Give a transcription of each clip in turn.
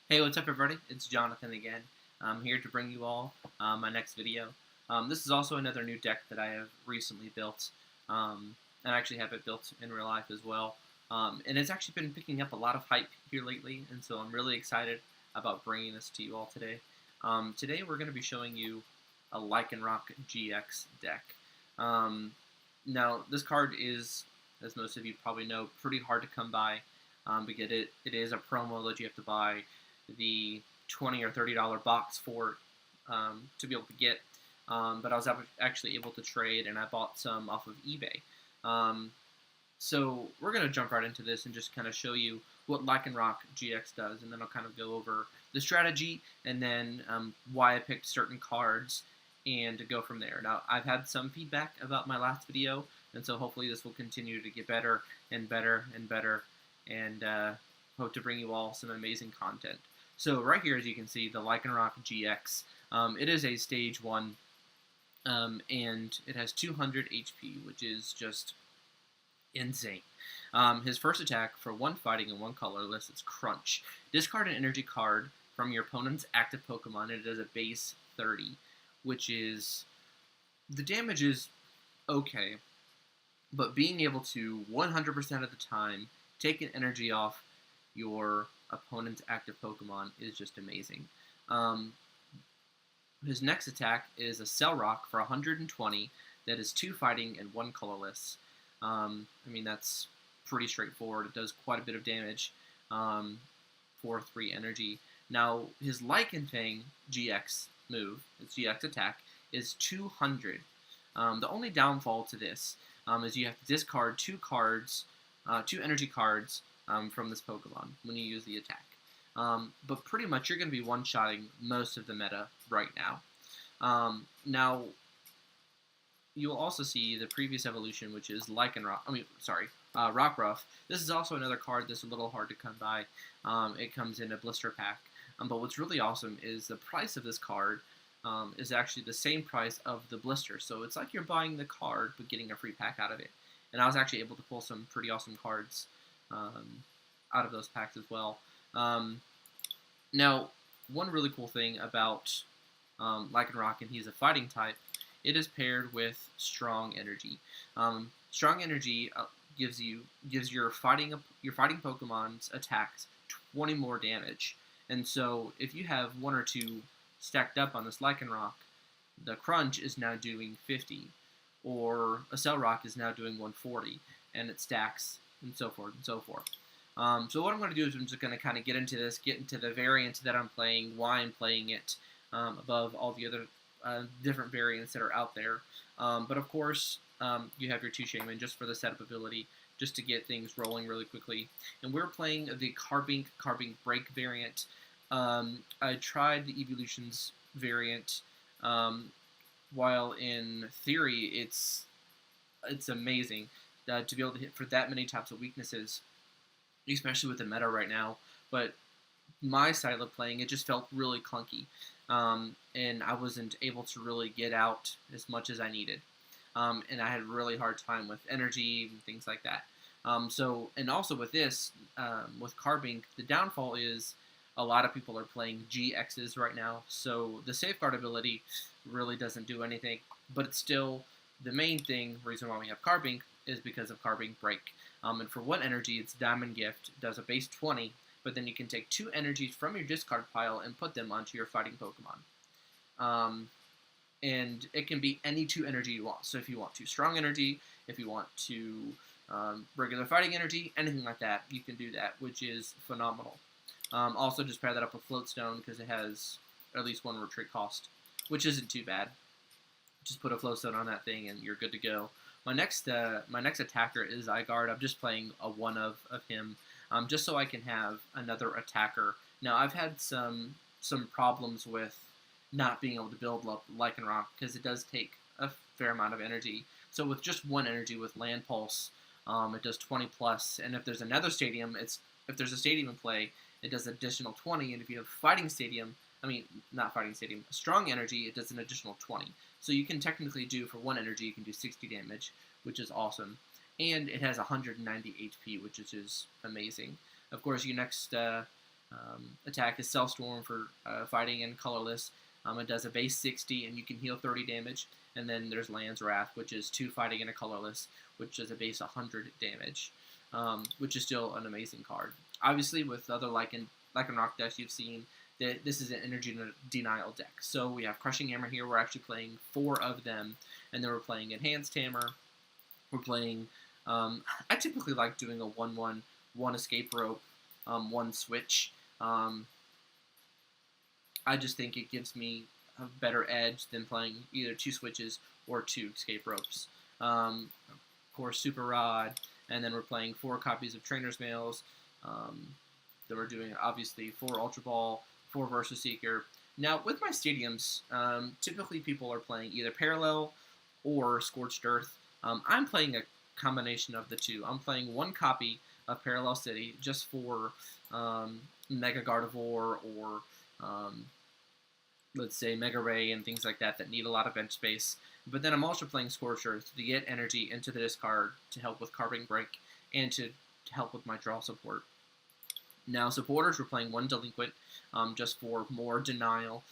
Hey, what's up, everybody? It's Jonathan again. I'm here to bring you all my next video. This is also another new deck that I have recently built, and I actually have it built in real life as well. And it's actually been picking up a lot of hype here lately, and so I'm really excited about bringing this to you all today. Today we're going to be showing you a Lycanroc GX deck. Now, this card is, as most of you probably know, pretty hard to come by because it is a promo that you have to buy the $20 or $30 box for to be able to get. But I was actually able to trade, and I bought some off of eBay. So we're going to jump right into this and just kind of show you what Lycanroc GX does, and then I'll kind of go over the strategy and then why I picked certain cards and to go from there. Now, I've had some feedback about my last video, and so hopefully this will continue to get better and better and better, and hope to bring you all some amazing content. So right here, as you can see, the Lycanroc GX, it is a stage 1, and it has 200 HP, which is just insane. His first attack for 1 fighting and 1 colorless is Crunch. Discard an energy card from your opponent's active Pokemon, and it does a base 30, which is, the damage is okay, but being able to 100% of the time take an energy off your opponent's active Pokemon is just amazing. His next attack is a Lycanroc for 120 that is 2 fighting and 1 colorless. I mean, that's pretty straightforward. It does quite a bit of damage for 3 energy. Now, his Lycanfang GX move, his GX attack, is 200. The only downfall to this is you have to discard 2 cards, 2 energy cards from this Pokemon when you use the attack. But pretty much you're going to be one-shotting most of the meta right now. Now, you'll also see the previous evolution, which is Rockruff. This is also another card that's a little hard to come by. It comes in a blister pack. But what's really awesome is the price of this card is actually the same price of the blister. So it's like you're buying the card, but getting a free pack out of it. And I was actually able to pull some pretty awesome cards out of those packs as well. Now, one really cool thing about Lycanroc, and he's a fighting type, it is paired with Strong Energy. Strong Energy gives your fighting Pokemon's attacks 20 more damage. And so if you have 1 or 2 stacked up on this Lycanroc, the Crunch is now doing 50, or a Lycanroc is now doing 140, and it stacks, and so forth and so forth. So what I'm going to do is I'm just going to kind of get into the variant that I'm playing, why I'm playing it, above all the other different variants that are out there. But of course, you have your 2 Shaman just for the setup ability, just to get things rolling really quickly. And we're playing the Carbink Break variant. I tried the Evolutions variant. While in theory it's amazing to be able to hit for that many types of weaknesses, especially with the meta right now. But my style of playing, it just felt really clunky, and I wasn't able to really get out as much as I needed, and I had a really hard time with energy and things like that. And also with this, with Carbink, the downfall is a lot of people are playing GXs right now, so the Safeguard ability really doesn't do anything, but it's still the main reason why we have Carbink is because of Carbink Break. And for 1 energy, it's Diamond Gift, does a base 20, but then you can take 2 energies from your discard pile and put them onto your fighting Pokemon. And it can be any 2 energy you want. So if you want to Strong Energy, if you want to regular fighting energy, anything like that, you can do that, which is phenomenal. Also, just pair that up with Floatstone because it has at least 1 retreat cost, which isn't too bad. Just put a Floatstone on that thing and you're good to go. My next attacker is Zygarde. I'm just playing a 1 of him, just so I can have another attacker. Now, I've had some problems with not being able to build up Lycanroc because it does take a fair amount of energy. So with just 1 energy with Land Pulse, it does 20 plus, and if there's another stadium, if there's a stadium in play, it does additional 20, and if you have Strong Energy, it does an additional 20. So you can technically do, for 1 energy, you can do 60 damage, which is awesome. And it has 190 HP, which is just amazing. Of course, your next attack is Self Storm for fighting in colorless. It does a base 60, and you can heal 30 damage. And then there's Land's Wrath, which is 2 fighting in a colorless, which does a base 100 damage, which is still an amazing card. Obviously, with other Lycanroc decks you've seen, that this is an energy denial deck. So we have Crushing Hammer here. We're actually playing 4 of them, and then we're playing Enhanced Hammer. We're playing. I typically like doing a 1/1, 1 Escape Rope, 1 Switch. I just think it gives me a better edge than playing either 2 switches or 2 escape ropes. Of course, Super Rod, and then we're playing 4 copies of Trainer's Mails. Then we're doing, obviously, 4 Ultra Ball, 4 Versus Seeker. Now, with my stadiums, typically people are playing either Parallel or Scorched Earth. I'm playing a combination of the two. I'm playing 1 copy of Parallel City just for Mega Gardevoir or let's say Mega Ray and things like that need a lot of bench space. But then I'm also playing Scorched Earth to get energy into the discard to help with Carving Break and to help with my draw support. Now, supporters, we're playing 1 Delinquent just for more denial.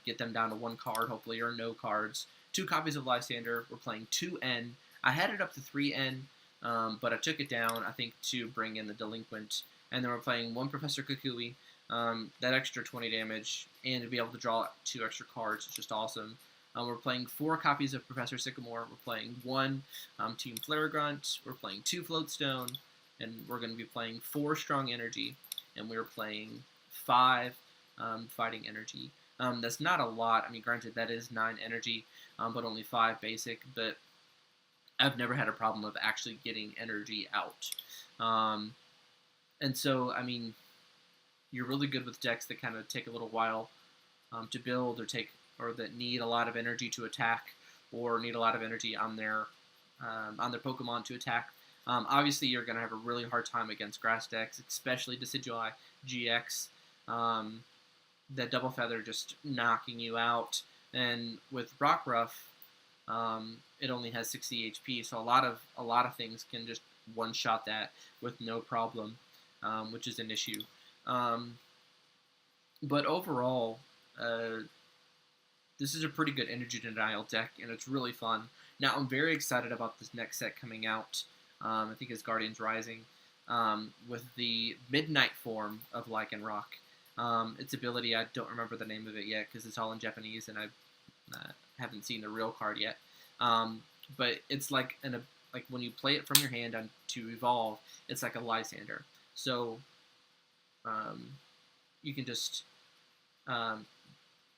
Get them down to 1 card, hopefully, or no cards. 2 copies of Lysander. We're playing 2N. I had it up to 3N, but I took it down, I think, to bring in the Delinquent. And then we're playing 1 Professor Kukui. That extra 20 damage, and to be able to draw 2 extra cards is just awesome. We're playing 4 copies of Professor Sycamore. We're playing 1 Team Flare Grunt. We're playing 2 Floatstone, and we're going to be playing 4 Strong Energy, and we're playing 5 Fighting Energy. That's not a lot. I mean, granted, that is 9 energy, but only 5 basic. But I've never had a problem of actually getting energy out. And so, I mean, you're really good with decks that kind of take a little while to build, or that need a lot of energy to attack, or need a lot of energy on their Pokemon to attack. Obviously, you're going to have a really hard time against grass decks, especially Decidueye GX. That Double Feather just knocking you out, and with Rockruff, it only has 60 HP, so a lot of things can just one-shot that with no problem, which is an issue. But overall, this is a pretty good energy denial deck, and it's really fun. Now, I'm very excited about this next set coming out. I think it's Guardians Rising, with the Midnight form of Lycanroc. Its ability, I don't remember the name of it yet because it's all in Japanese, and I haven't seen the real card yet. But it's like when you play it from your hand to evolve, it's like a Lysander. So you can just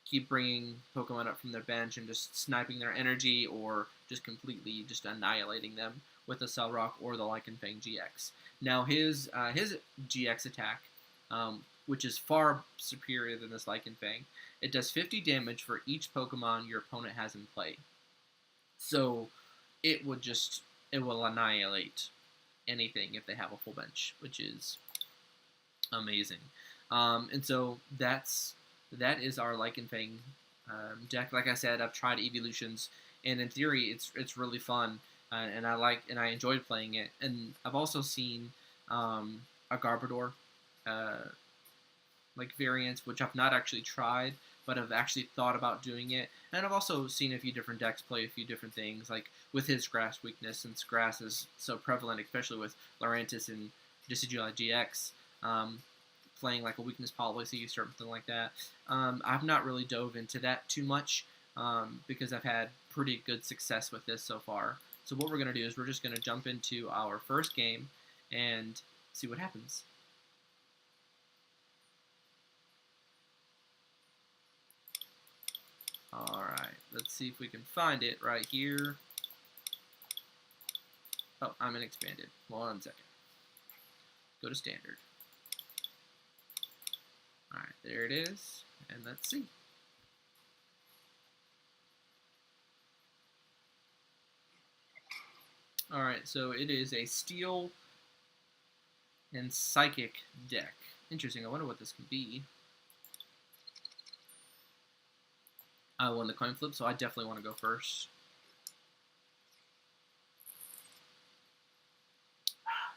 keep bringing Pokemon up from their bench and just sniping their energy, or just completely just annihilating them with the Cellrock or the Lycanfang GX. Now his GX attack, which is far superior than this Lycanfang, it does 50 damage for each Pokemon your opponent has in play. So it will annihilate anything if they have a full bench, which is amazing. And so that is our Lycanfang deck. Like I said, I've tried evolutions, and in theory, it's really fun, and I enjoyed playing it. And I've also seen a Garbodor variants, which I've not actually tried, but I've actually thought about doing it. And I've also seen a few different decks play a few different things, like with his grass weakness, since grass is so prevalent, especially with Lurantis and Decidueye GX. Playing like a weakness policy or something like that. I've not really dove into that too much because I've had pretty good success with this so far. So what we're going to do is we're just going to jump into our first game and see what happens. Alright, let's see if we can find it right here. Oh, I'm in expanded. 1 second. Go to standard. Alright, there it is, and let's see. Alright, so it is a Steel and Psychic deck. Interesting, I wonder what this can be. I won the coin flip, so I definitely want to go first.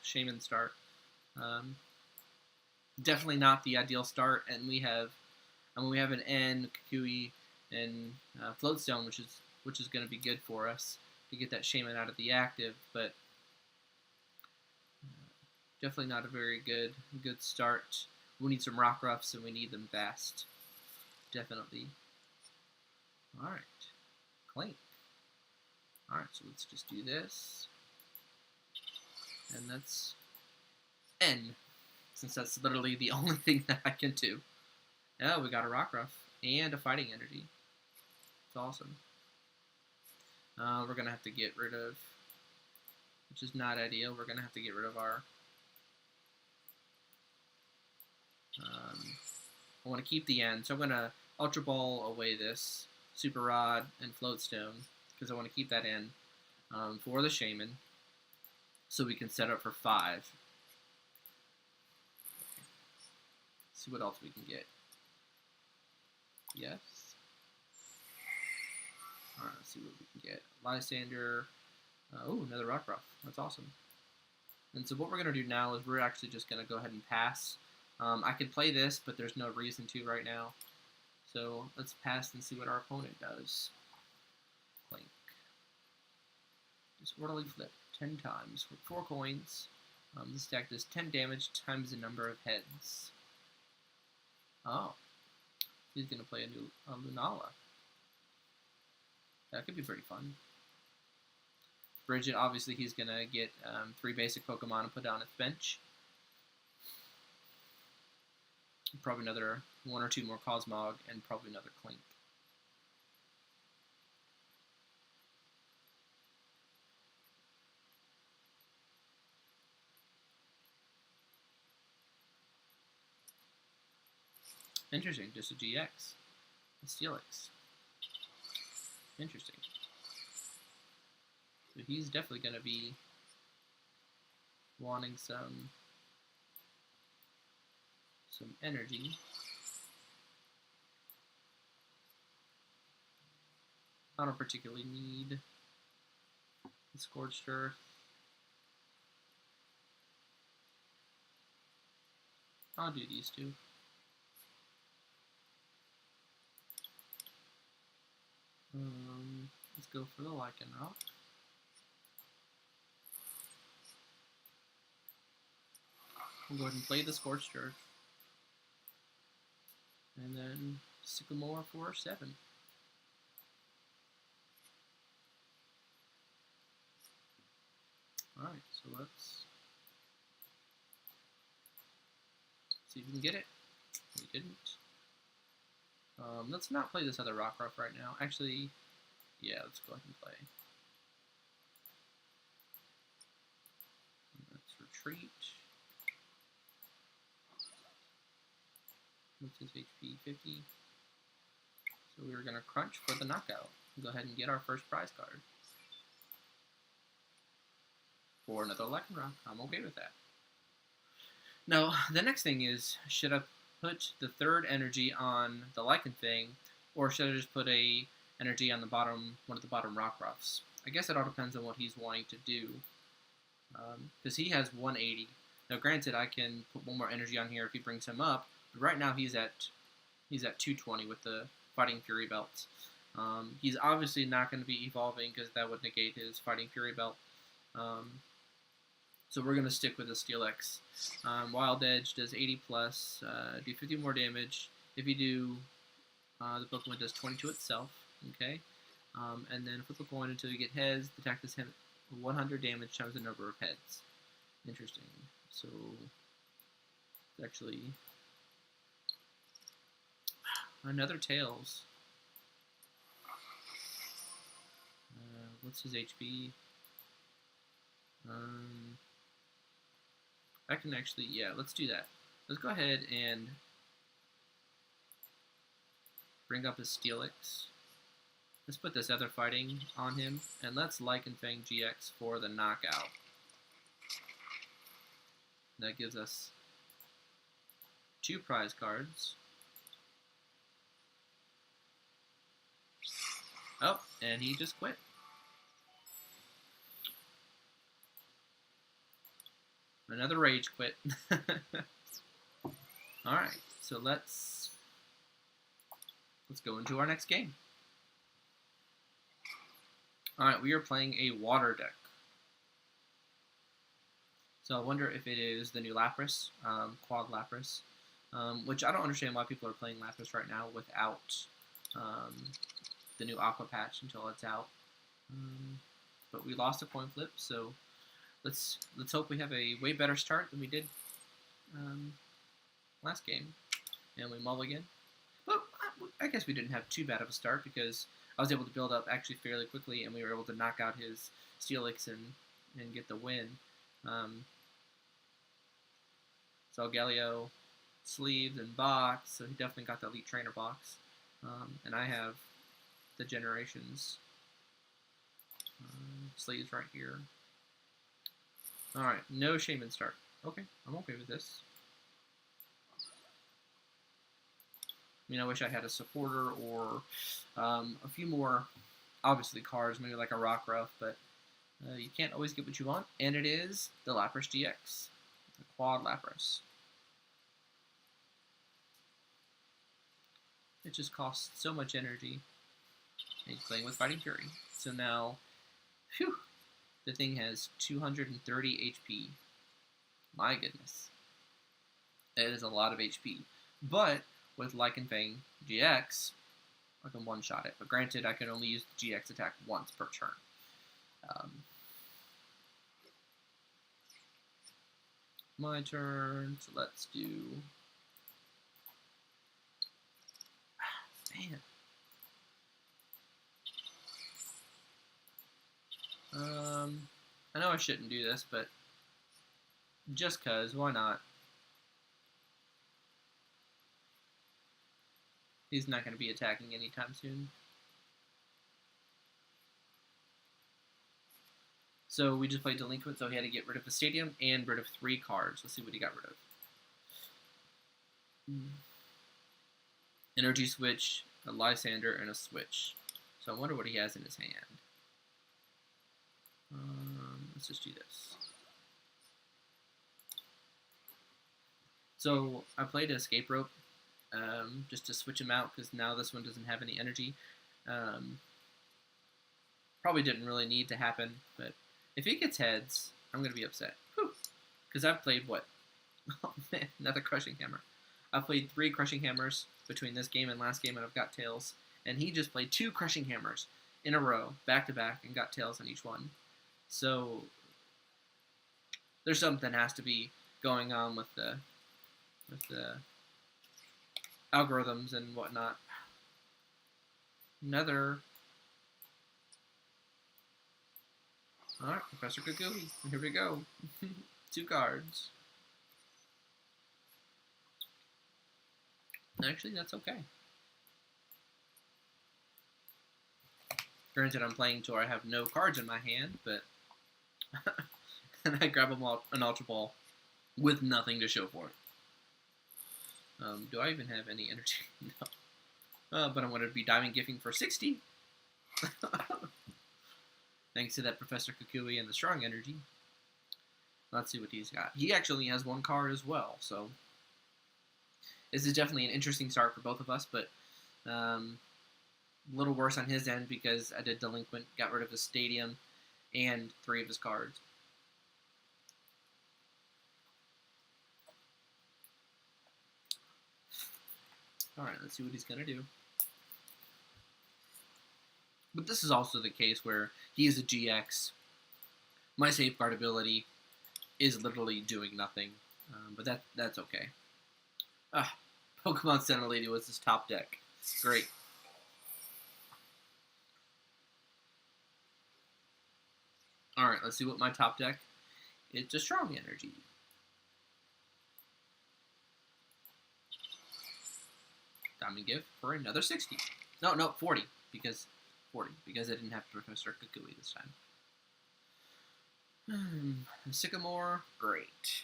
Shaman start. Definitely not the ideal start, and we have an N, Kukui, and Floatstone, which is going to be good for us to get that Shaman out of the active, but definitely not a very good start. We need some Rockruffs, and we need them fast. Definitely. Alright. Clink. Alright, so let's just do this. And that's N, since that's literally the only thing that I can do. Oh, we got a Rockruff and a Fighting Energy. It's awesome. We're going to have to get rid of, which is not ideal, we're going to have to get rid of our, I want to keep the N, so I'm going to Ultra Ball away this Super Rod and Floatstone, because I want to keep that in for the Shaman, so we can set up for 5. See what else we can get. Yes. Alright, let's see what we can get. Lysander. Oh, another Rockruff. That's awesome. And so what we're going to do now is we're actually just going to go ahead and pass. I could play this, but there's no reason to right now. So let's pass and see what our opponent does. Clink. Disorderly Flip 10 times for 4 coins. This deck does 10 damage times the number of heads. Oh. He's going to play a new Lunala. That could be pretty fun. Bridget, obviously, he's going to get 3 basic Pokemon and put down his bench. Probably another 1 or 2 more Cosmog, and probably another Clink. Interesting, just a GX. A Steelix. Interesting. So he's definitely going to be wanting some energy. I don't particularly need the Scorched Earth. I'll do these 2. Let's go for the Lycanroc. We'll go ahead and play the Scorched Earth. And then Sycamore for 7. Alright, so let's see if we can get it. We didn't. Let's not play this other Rockruff right now. Actually, yeah, let's go ahead and play. Let's retreat. What's his HP? 50. So we're going to crunch for the knockout. Go ahead and get our first prize card. For another Lycanroc. I'm okay with that. Now, the next thing is, should I put the 3rd energy on the Lycan thing, or should I just put a energy on the bottom, one of the bottom Rockruffs? I guess it all depends on what he's wanting to do. Because he has 180. Now, granted, I can put 1 more energy on here if he brings him up, but right now he's at 220 with the Fighting Fury belts. He's obviously not going to be evolving because that would negate his Fighting Fury belt. So we're going to stick with the Steelix. Wild Edge does 80 plus, do 50 more damage. If you do, the Pokemon does 20 to itself. Okay, and then flip a coin until you get heads. The attack does 100 damage times the number of heads. Interesting. So it's actually another Tails. What's his HP? I can actually, yeah, let's do that. Let's go ahead and bring up his Steelix. Let's put this other fighting on him, and let's Lycan Fang GX for the knockout. That gives us 2 prize cards. Oh, and he just quit. Another rage quit. Alright, so let's go into our next game. Alright, we are playing a water deck. So I wonder if it is the new Lapras, Quad Lapras, which I don't understand why people are playing Lapras right now without the new Aqua patch until it's out. But we lost a coin flip, so let's hope we have a way better start than we did last game, and we mulligan. But I guess we didn't have too bad of a start because I was able to build up actually fairly quickly, and we were able to knock out his Steelix and get the win. Solgaleo, sleeves, and box, so he definitely got the Elite Trainer box. And I have the Generations sleeves right here. Alright, no Shaman start. Okay, I'm okay with this. I mean, I wish I had a supporter or a few more, obviously, cards, maybe like a Rockruff, but you can't always get what you want. And it is the Lapras GX, the Quad Lapras. It just costs so much energy. And he's playing with Fighting Fury. So now, phew, the thing has 230 HP. My goodness. It is a lot of HP. But with Lycanroc GX, I can one-shot it. But granted, I can only use the GX attack once per turn. My turn, so let's do... Man. I know I shouldn't do this, but just cause, why not? He's not going to be attacking anytime soon. So we just played Delinquent, so he had to get rid of the Stadium and rid of 3 cards. Let's see what he got rid of. Energy Switch, a Lysander, and a Switch. So I wonder what he has in his hand. Let's just do this. So I played Escape Rope just to switch him out because now this one doesn't have any energy. Probably didn't really need to happen, but if he gets heads, I'm going to be upset. Because I've played, what? Oh man, another Crushing Hammer. I've played 3 Crushing Hammers between this game and last game, and I've got tails. And he just played 2 Crushing Hammers in a row, back to back, and got tails on each one. So there's something has to be going on with the algorithms and whatnot. Another. Alright, Professor Kukui. Here we go. 2 cards. Actually, that's okay. Granted, I'm playing to where I have no cards in my hand, but and I grab an Ultra Ball with nothing to show for it. Do I even have any energy? No. But I'm going to be Diamond Gifting for 60. Thanks to that Professor Kukui and the strong energy. Let's see what he's got. He actually has 1 card as well, so this is definitely an interesting start for both of us, but a little worse on his end because I did Delinquent, got rid of his Stadium, and 3 of his cards. Alright, let's see what he's going to do. But this is also the case where he is a GX. My Safeguard ability is literally doing nothing, but that's okay. Pokemon Center Lady was his top deck. Great. Alright, let's see what my top deck. It's a strong energy. Diamond Gift for another 60. No, 40. Because I didn't have Professor Kukui this time. Sycamore, great.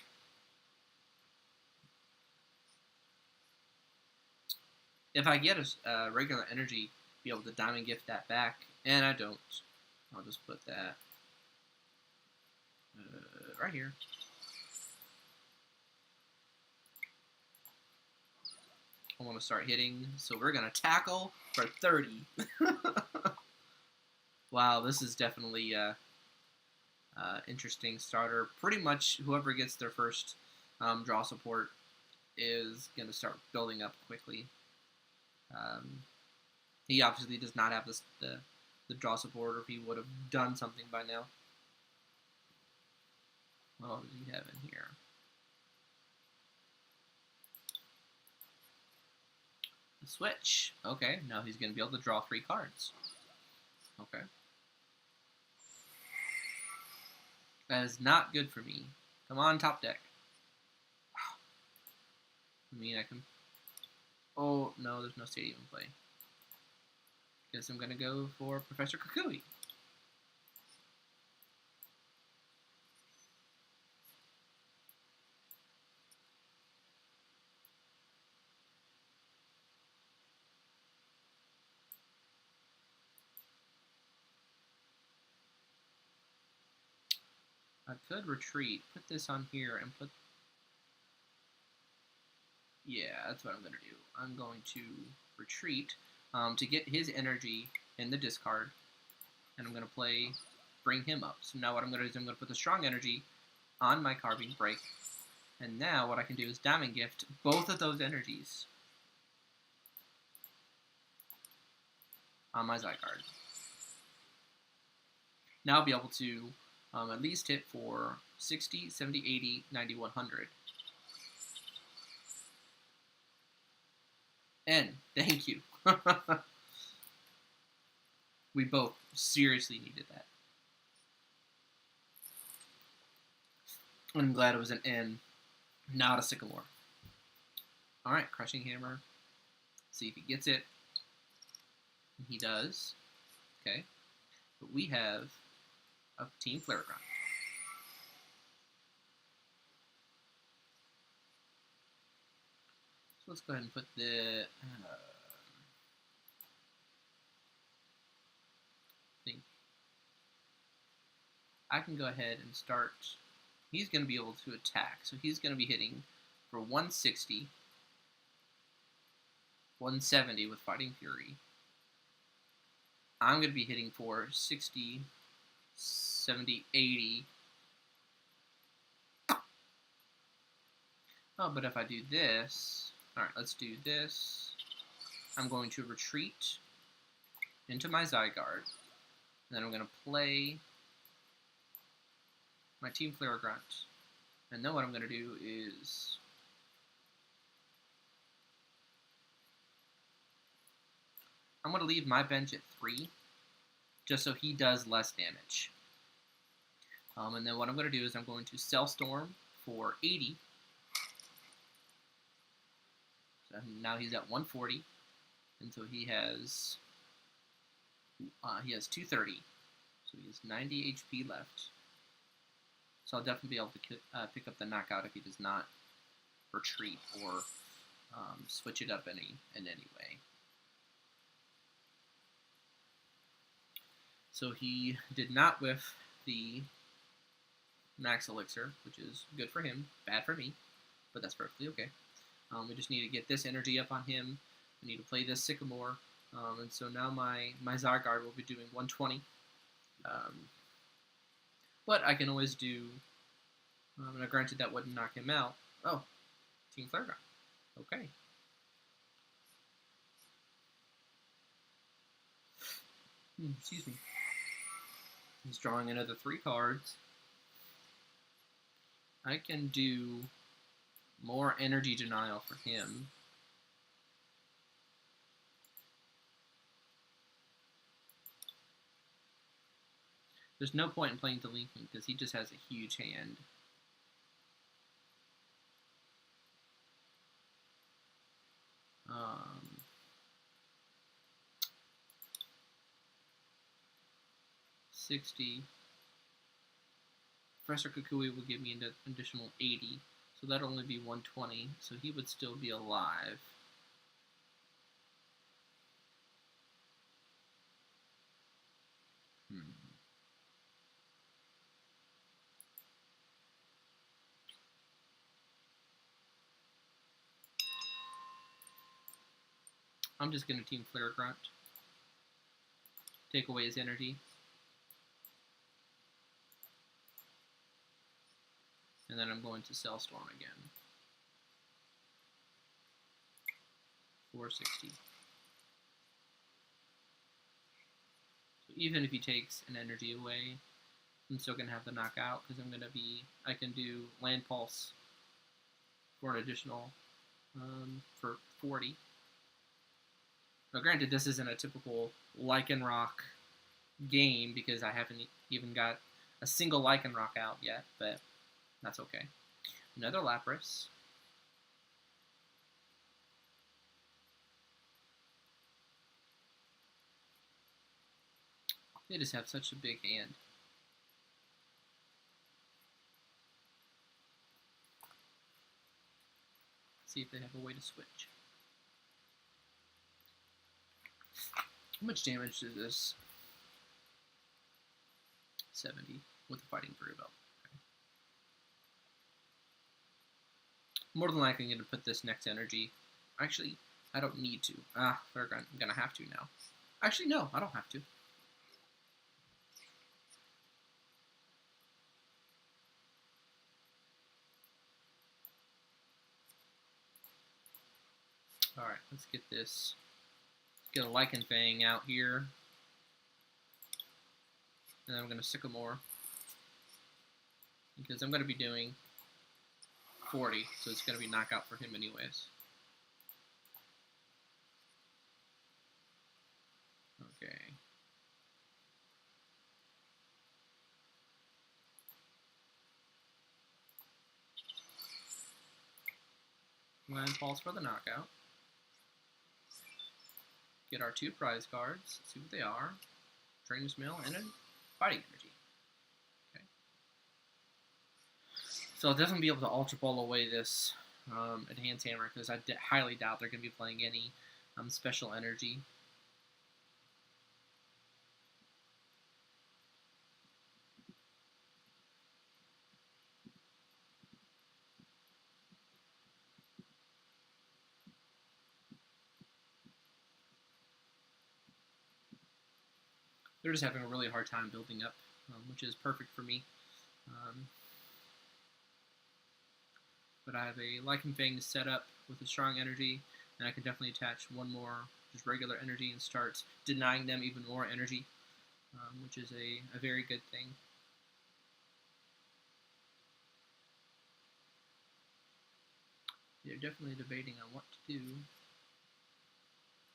If I get a regular energy, be able to Diamond Gift that back, and I don't. I'll just put that right here. I want to start hitting, so we're going to tackle for 30. Wow, this is definitely interesting starter. Pretty much whoever gets their first draw support is going to start building up quickly. He obviously does not have the draw support, or he would have done something by now. What does he have in here? The switch. Okay, now he's going to be able to draw 3 cards. Okay. That is not good for me. Come on, top deck. I mean, I can... Oh, no, there's no stadium in play. Guess I'm going to go for Professor Kukui. I could retreat, put this on here, and put... Yeah, that's what I'm going to do. I'm going to retreat to get his energy in the discard, and I'm going to bring him up. So now what I'm going to do is I'm going to put the strong energy on my carving break, and now what I can do is Diamond Gift both of those energies on my Zygarde. Now I'll be able to at least hit for 60, 70, 80, 90, 100. And thank you. We both seriously needed that. I'm glad it was an N, not a Sycamore. Alright, Crushing Hammer. See if he gets it. He does. Okay. But we have a Team Flare Ground. So let's go ahead and put the... I can go ahead and start... He's going to be able to attack, so he's going to be hitting for 160, 170 with Fighting Fury. I'm going to be hitting for 60, 70, 80. Oh, but if I do this... Alright, let's do this. I'm going to retreat into my Zygarde. Then I'm going to play my Team Flare Grunt. And then what I'm going to do is... I'm going to leave my bench at 3, just so he does less damage. And then what I'm going to do is I'm going to Cell Storm for 80. So now he's at 140, and so he has 230. So he has 90 HP left. So I'll definitely be able to pick up the knockout if he does not retreat or switch it up in any way. So he did not whiff the Max Elixir, which is good for him, bad for me, but that's perfectly okay. We just need to get this energy up on him. We need to play this Sycamore, and so now my Zygarde will be doing 120. But I can always do, and granted that wouldn't knock him out. Oh, Team Flare Ground. Okay. Excuse me. He's drawing another 3 cards. I can do more energy denial for him. There's no point in playing Delinquent because he just has a huge hand. $60. Professor Kukui will give me an additional 80, so that'll only be 120, so he would still be alive. I'm just going to Team Flare Grunt. Take away his energy. And then I'm going to Cellstorm again. 460. So even if he takes an energy away, I'm still going to have the knockout because I can do Land Pulse for an additional, for 40. Now granted, this isn't a typical Lycanroc game because I haven't even got a single Lycanroc out yet, but that's okay. Another Lapras. They just have such a big hand. See if they have a way to switch. How much damage is this? 70 with the Fighting Fury Belt. Okay. More than likely, I'm going to put this next energy. Actually, I don't need to. I'm going to have to now. Actually, no, I don't have to. Alright, let's get this. Let's get a Lycanfang out here. And then I'm going to Sycamore. Because I'm going to be doing 40, so it's going to be knockout for him anyways. Okay. Land Pulse for the knockout. Get our 2 prize cards, see what they are. Trainer's Mail and a Fighting Energy. Okay. So I'll definitely be able to Ultra Ball away this Enhanced Hammer because I highly doubt they're going to be playing any special energy. They're just having a really hard time building up, which is perfect for me. But I have a Lycanfang set up with a strong energy, and I can definitely attach one more just regular energy and start denying them even more energy, which is a very good thing. They're definitely debating on what to do.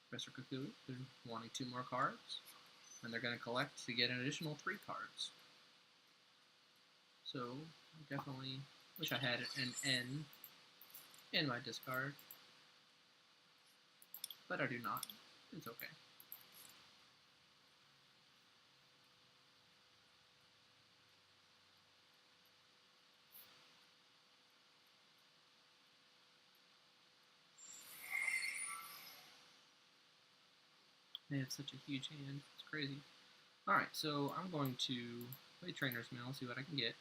Professor Cuckoo, they're wanting 2 more cards. And they're going to collect to get an additional 3 cards. So, I definitely wish I had an N in my discard. But I do not. It's okay. They have such a huge hand. It's crazy. Alright, so I'm going to play Trainer's Mail, see what I can get.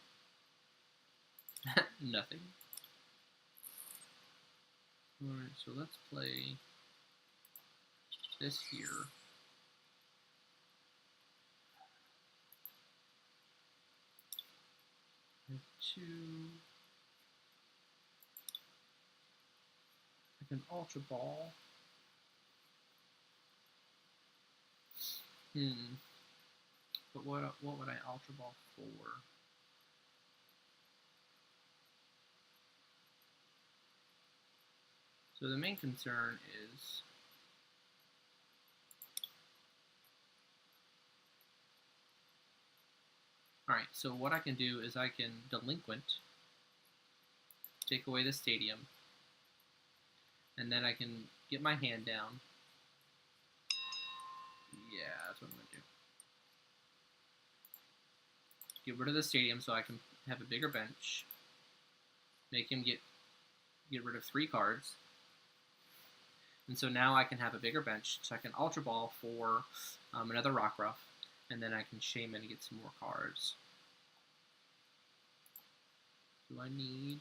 Nothing. Alright, so let's play this here. I can Ultra Ball. But what would I Ultra Ball for? So the main concern is alright, so what I can do is I can Delinquent, take away the Stadium, and then I can get my hand down. Yeah, that's what I'm going to do. Get rid of the Stadium so I can have a bigger bench. Make him get rid of 3 cards. And so now I can have a bigger bench, so I can Ultra Ball for another Rockruff, and then I can Shaman and get some more cards. Do I need?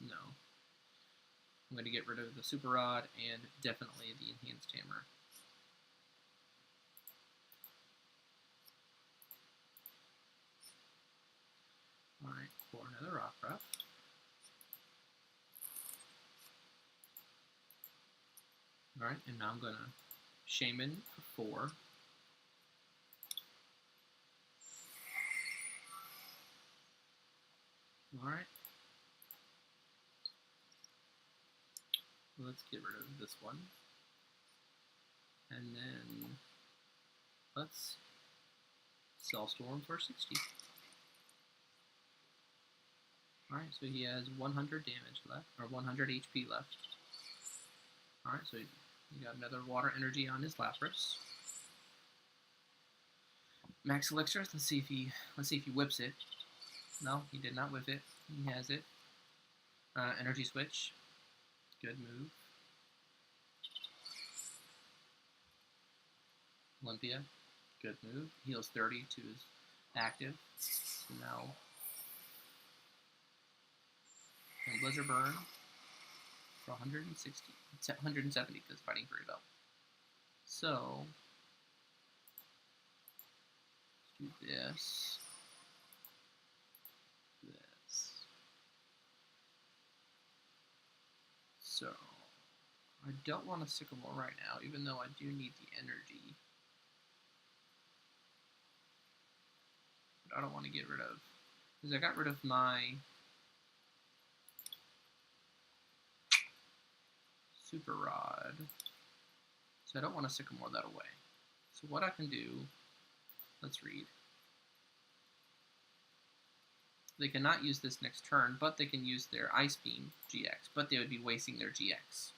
No. I'm going to get rid of the Super Rod and definitely the Enhanced Hammer. Alright, for another Rock Breath. Alright, and now I'm going to Shaman for 4. Alright. Let's get rid of this one. And then let's Storm for 60. Alright, so he has 100 damage left, or 100 HP left. Alright, so he got another water energy on his Lapras. Max Elixir, let's see if he whips it. No, he did not whip it. He has it. Energy Switch. Good move. Olympia. Good move. Heals 30 to his active. So now. And Blizzard Burn for 160. 170 because fighting for Bell. So. Let's do this. So, I don't want a Sycamore right now, even though I do need the energy. But I don't want to get rid of, because I got rid of my Super Rod. So I don't want to Sycamore that away. So what I can do, let's read. They cannot use this next turn, but they can use their Ice Beam GX, but they would be wasting their GX.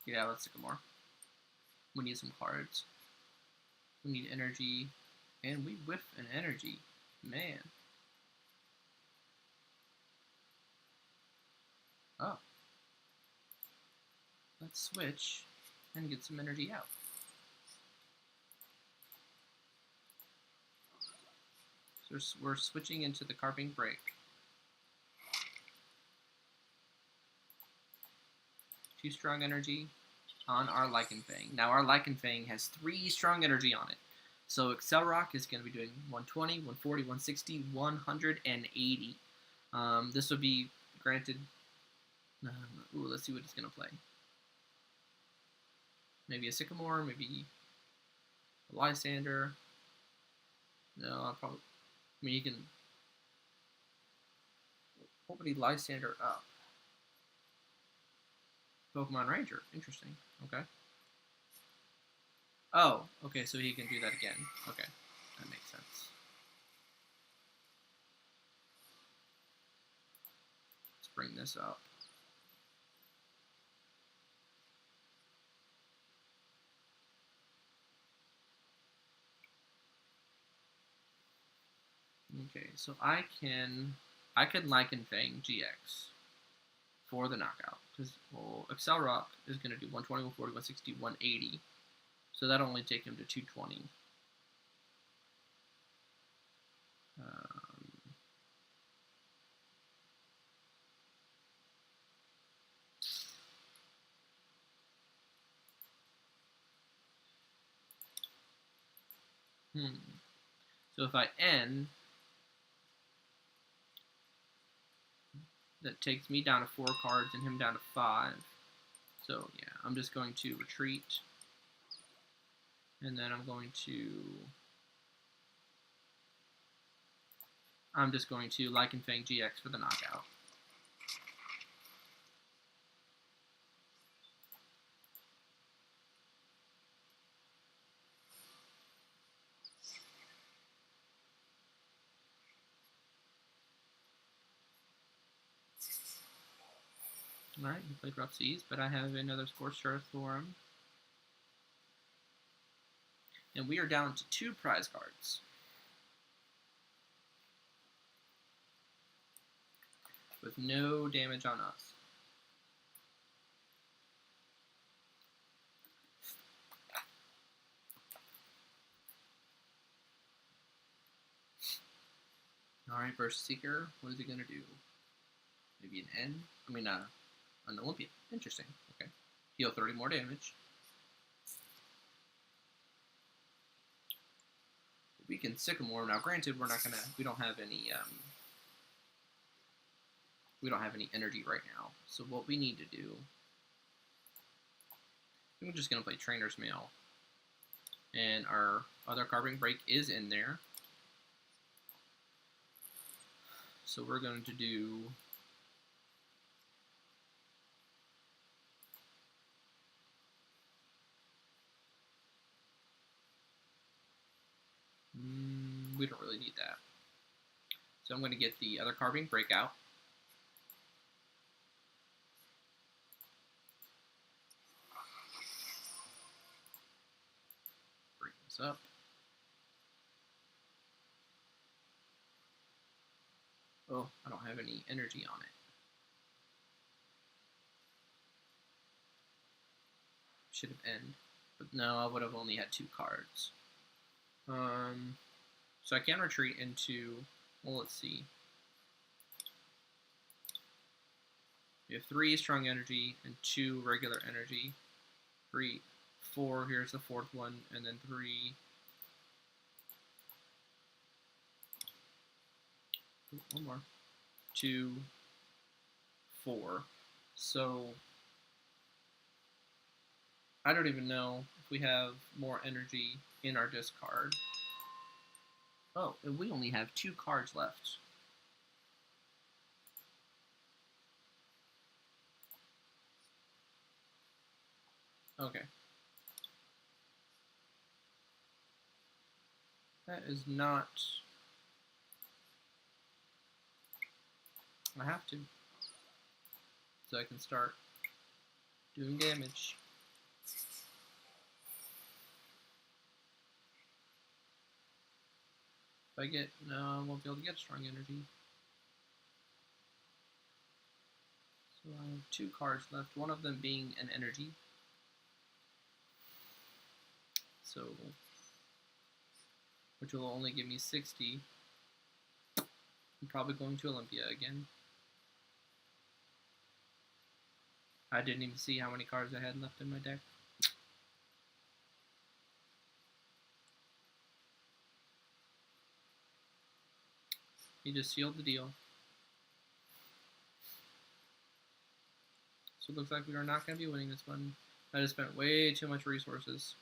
Yeah, let's Sycamore. We need some cards. We need energy, and we whiff an energy. Man. Oh. Let's switch and get some energy out. So we're switching into the Carving Break. 2 strong energy on our Lycanfang. Now our Lycanfang has 3 strong energy on it. So Lycanroc is going to be doing 120, 140, 160, 180. This would be granted. Let's see what it's going to play. Maybe a Sycamore, maybe a Lysander. No, I'll probably. I mean, you can. Probably Lysander up. Pokemon Ranger. Interesting. Okay. Oh, okay, so he can do that again. Okay, that makes sense. Let's bring this up. Okay, so I can Lycanfang GX for the knockout. Because, well, Lycanroc is going to do 120, 140, 160, 180. So that'll only take him to 220. So if I N, that takes me down to 4 cards and him down to 5. So yeah, I'm just going to retreat. And then I'm just going to Lycanfang GX for the knockout. Alright, he played Rough Seas, but I have another Scorched Earth for him. And we are down to 2 prize cards. With no damage on us. Alright, Burst Seeker. What is he going to do? Maybe an N? I mean, an Olympia. Interesting. Okay. Heal 30 more damage. We can Sycamore. Now, granted, we're not going to... We don't have any... we don't have any energy right now. So what we need to do... I'm just going to play Trainer's Mail. And our other Carving Break is in there. So we're going to do... we don't really need that. So I'm going to get the other Carving Break out. Bring this up. Oh, I don't have any energy on it. Should have end. But no, I would have only had 2 cards. So I can retreat into, well, let's see. We have 3 strong energy and 2 regular energy. 3, 4, here's the 4th one, and then 3. One more. 2, 4. So I don't even know if we have more energy in our discard. Oh, and we only have 2 cards left. Okay. That is not... I have to. So I can start doing damage. If I get... No, I won't be able to get strong energy. So I have 2 cards left, one of them being an energy. So... which will only give me 60. I'm probably going to Olympia again. I didn't even see how many cards I had left in my deck. He just sealed the deal. So it looks like we are not going to be winning this one. I just spent way too much resources.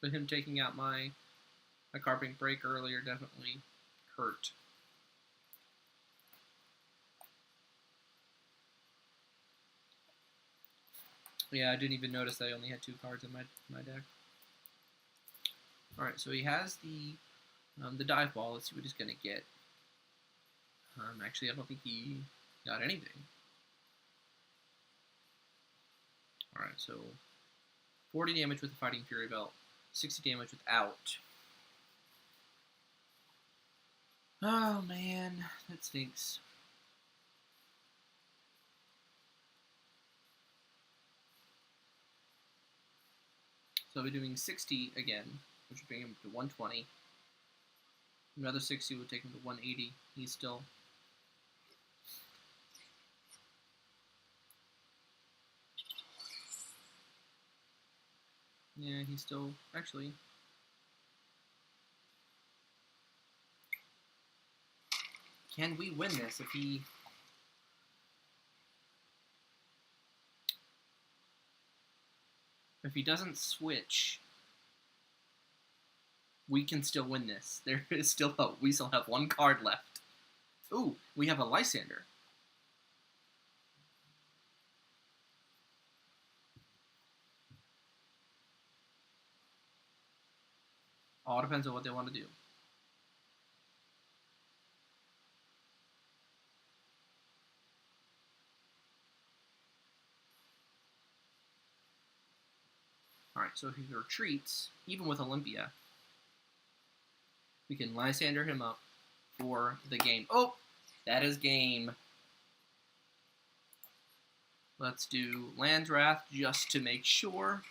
But him taking out my Carving Break earlier definitely hurt. Yeah, I didn't even notice that I only had 2 cards in my deck. Alright, so he has the dive ball. Let's see what he's going to get. Actually, I don't think he got anything. Alright, so 40 damage with the Fighting Fury Belt, 60 damage without. Oh man, that stinks. So I'll be doing 60 again, which would bring him to 120. Another 60 would take him to 180. He's still... Yeah, he's still... Actually... Can we win this if he... If he doesn't switch, we can still win this. There is still hope. We still have 1 card left. Ooh, we have a Lysander. All depends on what they want to do. Alright, so if he retreats, even with Olympia, we can Lysander him up for the game. Oh! That is game. Let's do Land's Wrath just to make sure.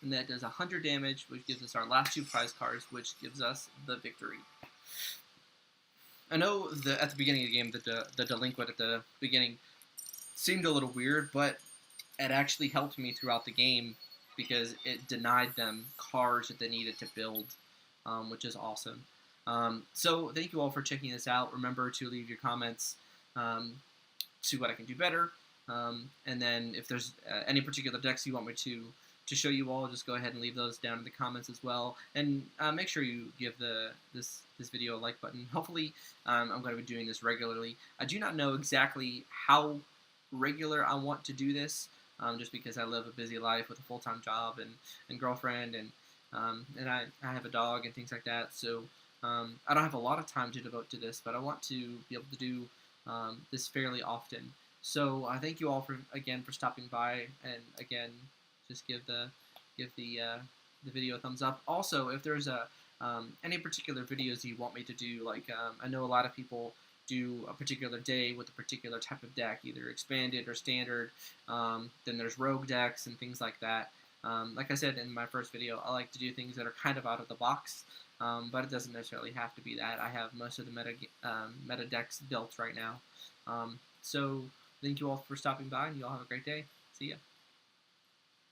and that does 100 damage, which gives us our last 2 prize cards, which gives us the victory. I know at the beginning of the game, the delinquent at the beginning seemed a little weird, but it actually helped me throughout the game because it denied them cards that they needed to build, which is awesome. So thank you all for checking this out. Remember to leave your comments, see what I can do better, and then if there's any particular decks you want me to show you all, just go ahead and leave those down in the comments as well. And make sure you give this video a like button. Hopefully, I'm going to be doing this regularly. I do not know exactly how regular I want to do this, just because I live a busy life with a full-time job and girlfriend, and I have a dog and things like that. So I don't have a lot of time to devote to this, but I want to be able to do this fairly often. So I thank you all again for stopping by, and again, just give the video a thumbs up. Also, if there's any particular videos you want me to do, like I know a lot of people do a particular day with a particular type of deck, either expanded or standard. Then there's rogue decks and things like that. Like I said in my first video, I like to do things that are kind of out of the box, but it doesn't necessarily have to be that. I have most of the meta decks built right now. So thank you all for stopping by, and you all have a great day. See ya.